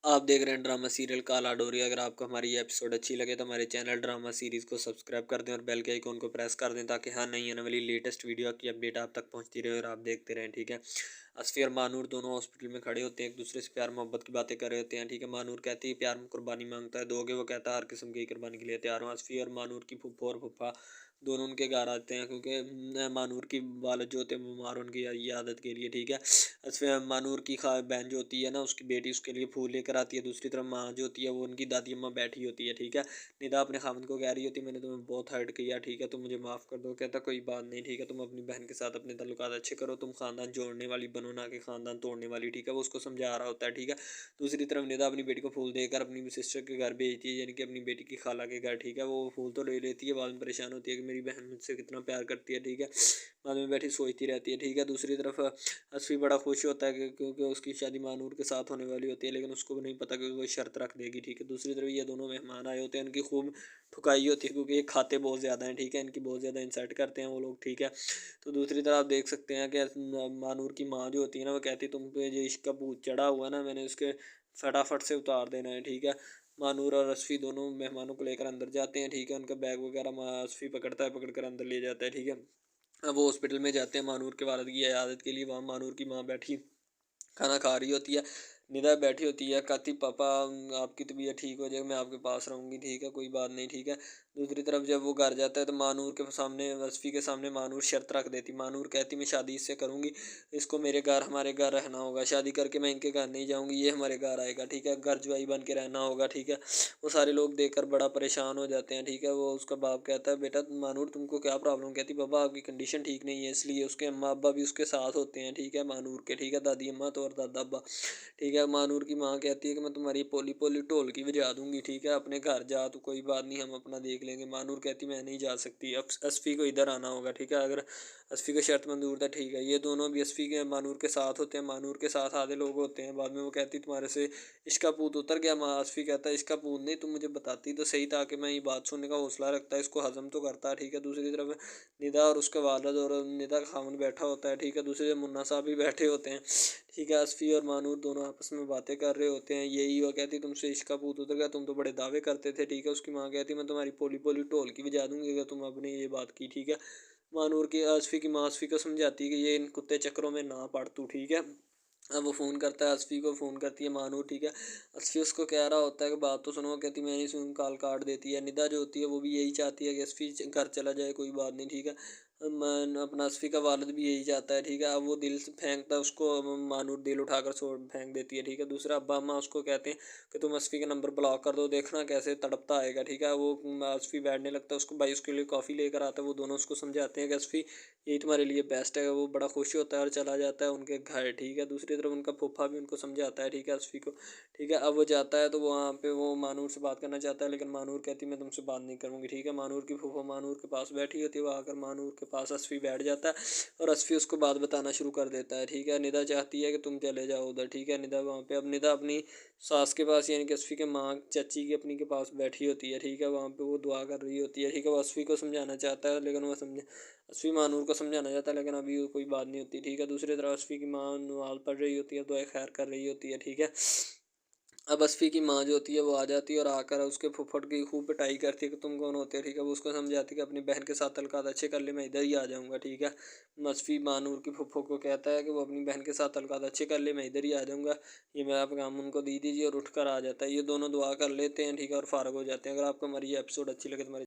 आप देख रहे हैं ड्रामा सीरियल काला डोरी। अगर आपको हमारी ये एपिसोड अच्छी लगे तो हमारे चैनल ड्रामा सीरीज़ को सब्सक्राइब कर दें और बेल के आइकॉन को प्रेस कर दें ताकि हाँ नहीं आने वाली लेटेस्ट वीडियो की अपडेट आप तक पहुंचती रहे और आप देखते रहें। ठीक है। असफी और मानूर दोनों हॉस्पिटल में खड़े होते हैं, एक दूसरे से प्यार मोहब्बत की बातें कर रहे होते हैं। ठीक है। मानूर कहती है प्यार में कुर्बानी मांगता है, दोगे? वो कहता है हर किस्म की कुर्बानी के लिए तैयार हूँ। असफी और मानूर की फूफो और फूफा दोनों उनके घर आते हैं क्योंकि मानूर की वालद जो होते हैं बीमार, उनकी इयादत के लिए। ठीक है। उसमें मानूर की खा बहन जो होती है ना, उसकी बेटी उसके लिए फूल लेकर आती है। दूसरी तरफ माँ जो होती है वो उनकी दादी अम्मा बैठी होती है। ठीक है। निदा अपने खामद को कह रही होती है मैंने तुम्हें बहुत हर्ट किया, ठीक है, तुम मुझे माफ़ कर दो। कहता कोई बात नहीं, ठीक है, तुम अपनी बहन के साथ अपने ताल्लुकात अच्छे करो, तुम खानदान जोड़ने वाली बनो ना कि खानदान तोड़ने वाली। ठीक है। वो उसको समझा रहा होता है। ठीक है। दूसरी तरफ निदा अपनी बेटी को फूल देकर अपनी सिस्टर के घर भेजती है, यानी कि अपनी बेटी की खाला के घर। ठीक है। वो फूल तो ले लेती है, बाद में परेशान होती है कि मेरी बहन मुझसे कितना प्यार करती है। ठीक है। बाद में बैठी सोचती रहती है। ठीक है। दूसरी तरफ असफी बड़ा खुश होता है क्योंकि उसकी शादी मानूर के साथ होने वाली होती है, लेकिन उसको भी नहीं पता कि वो शर्त रख देगी। ठीक है। दूसरी तरफ ये दोनों मेहमान आए होते हैं, इनकी खूब ठुकाई होती है क्योंकि ये खाते बहुत ज़्यादा हैं। ठीक है। इनकी बहुत ज़्यादा इंसल्ट करते हैं वो लोग। ठीक है। तो दूसरी तरफ आप देख सकते हैं कि मानूर की माँ जो होती है ना, वो कहती है तुम पे जो इश्क का भूत चढ़ा हुआ है ना, मैंने उसके फटाफट से उतार देना है। ठीक है। मानूर और असफी दोनों मेहमानों को लेकर अंदर जाते हैं। ठीक है। उनका बैग वगैरह असफी पकड़ता है, पकड़ कर अंदर ले जाता है। ठीक है। अब वो हॉस्पिटल में जाते हैं मानूर के वालिद की इयादत के लिए। वहाँ मानूर की माँ बैठी खाना खा रही होती है। निदा बैठी होती है, कहती पापा आपकी तबीयत ठीक हो जाएगी, मैं आपके पास रहूँगी। ठीक है। कोई बात नहीं। ठीक है। दूसरी तरफ जब वो घर जाता है तो मानूर के सामने असफ़ी के सामने मानूर शर्त रख देती। मानूर कहती मैं शादी इससे करूँगी, इसको मेरे घर हमारे घर रहना होगा, शादी करके मैं इनके घर नहीं जाऊँगी, ये हमारे घर आएगा। ठीक है। घर जुआई बन के रहना होगा। ठीक है। वो सारे लोग देखकर बड़ा परेशान हो जाते हैं। ठीक है। वो उसका बाप कहता है बेटा मानूर तुमको क्या प्रॉब्लम? कहती पापा आपकी कंडीशन ठीक नहीं है इसलिए। उसके अम्मा अब्बा भी उसके साथ होते हैं। ठीक है। मानूर के। ठीक है। दादी अम्मा तो और दादा अब्बा। ठीक है। मानूर की माँ कहती है कि मैं तुम्हारी पोली पोली ढोलकी बजा दूंगी। ठीक है। अपने घर जा तो कोई बात नहीं, हम अपना देख लेंगे। मानूर कहती मैं नहीं जा सकती, अब असफ़ी को इधर आना होगा। ठीक है। अगर असफ़ी को शर्त मंजूर था। ठीक है। ये दोनों भी असफ़ी के मानूर के साथ होते हैं। मानूर के साथ आधे लोग होते हैं। बाद में वो कहती तुम्हारे से इसका पूत उतर गया। माँ असफ़ी कहता है इसका पूत नहीं, तुम मुझे बताती तो सही था कि मैं ये बात सुनने का हौसला रखता है, इसको हजम तो करता है। ठीक है। दूसरी तरफ निदा और उसके वालद और निदा का खामन बैठा होता है। ठीक है। दूसरी तरफ मुन्ना साहब भी बैठे होते हैं। ठीक है। असफ़ी और मानूर दोनों आपस में बातें कर रहे होते हैं। यही वो कहती तुमसे इसका पूत उतर गया, तुम तो बड़े दावे करते थे। ठीक है। उसकी माँ कहती मैं तुम्हारी पोली पोली ढोलकी बजा दूंगी अगर तुम अपने ये बात की। ठीक है। मानूर की असफ़ी की माँ असफ़ी को समझाती है कि ये इन कुत्ते चक्करों में ना पड़ तू। ठीक है। अब वो फ़ोन करता है, असफ़ी को फ़ोन करती है मानूर। ठीक है। असफ़ी उसको कह रहा होता है कि बात तो सुनो। वो कहती मैं नहीं सुन, कॉल काट देती है। निदा जो होती है वो भी यही चाहती है कि असफ़ी घर चला जाए, कोई बात नहीं। ठीक है। मन अपना असफ़ी का वालिद भी यही चाहता है। ठीक है। अब वो दिल से फेंकता है उसको, मानूर दिल उठाकर छोड़ फेंक देती है। ठीक है। दूसरा अब्बा अम्मा उसको कहते हैं कि तुम असफ़ी का नंबर ब्लॉक कर दो, देखना कैसे तड़पता आएगा। ठीक है। वो असफ़ी बैठने लगता है, उसको भाई उसके लिए कॉफ़ी लेकर आता है। वो दोनों उसको समझाते हैं कि असफ़ी यही तुम्हारे लिए बेस्ट है। वो बड़ा खुश होता है और चला जाता है उनके घर। ठीक है। दूसरी तरफ उनका फूफा भी उनको समझाता है। ठीक है। असफ़ी को। ठीक है। अब वो जाता है तो वहाँ पे वो मानूर से बात करना चाहता है, लेकिन मानूर कहती मैं तुमसे बात नहीं करूँगी। ठीक है। मानूर की फूफा मानूर के पास बैठी होती है, वो आकर मानूर के पास असफ़ी बैठ जाता है और असफ़ी उसको बात बताना शुरू कर देता है। ठीक है। निदा चाहती है कि तुम चले जाओ उधर। ठीक है। निदा वहाँ पे अब निदा अपनी सास के पास यानी कि असफ़ी के माँ चाची की अपनी के पास बैठी होती है। ठीक है। वहाँ पे वो दुआ कर रही होती है। ठीक है। वो असफ़ी को समझाना चाहता है, लेकिन वो समझे असफ़ी मानूर को समझाना चाहता है, लेकिन अभी वो कोई बात नहीं होती। ठीक है। दूसरी तरफ असफ़ी की माँ नमाज़ पढ़ रही होती है, दुआ खैर कर रही होती है। ठीक है। अब असफ़ी की माँ जो होती है वो आ जाती है और आकर उसके फुफड़ की खूब पिटाई करती है कि तुम कौन होते हो। ठीक है। वो उसको समझाती है कि अपनी बहन के साथ तल्लुकात अच्छे कर ले, मैं इधर ही आ जाऊँगा। ठीक है। असफ़ी मानूर की फुफ्फो को कहता है कि वो अपनी बहन के साथ तल्लुकात अच्छे कर ले, मैं इधर ही आ जाऊँगा, ये मेरा पैगाम उनको दे दीजिए, और उठ कर आ जाता है। ये दोनों दुआ कर लेते हैं। ठीक है। और फ़ारग हो जाते हैं। अगर आपको हमारी ये एपिसोड अच्छी लगे तो हमारे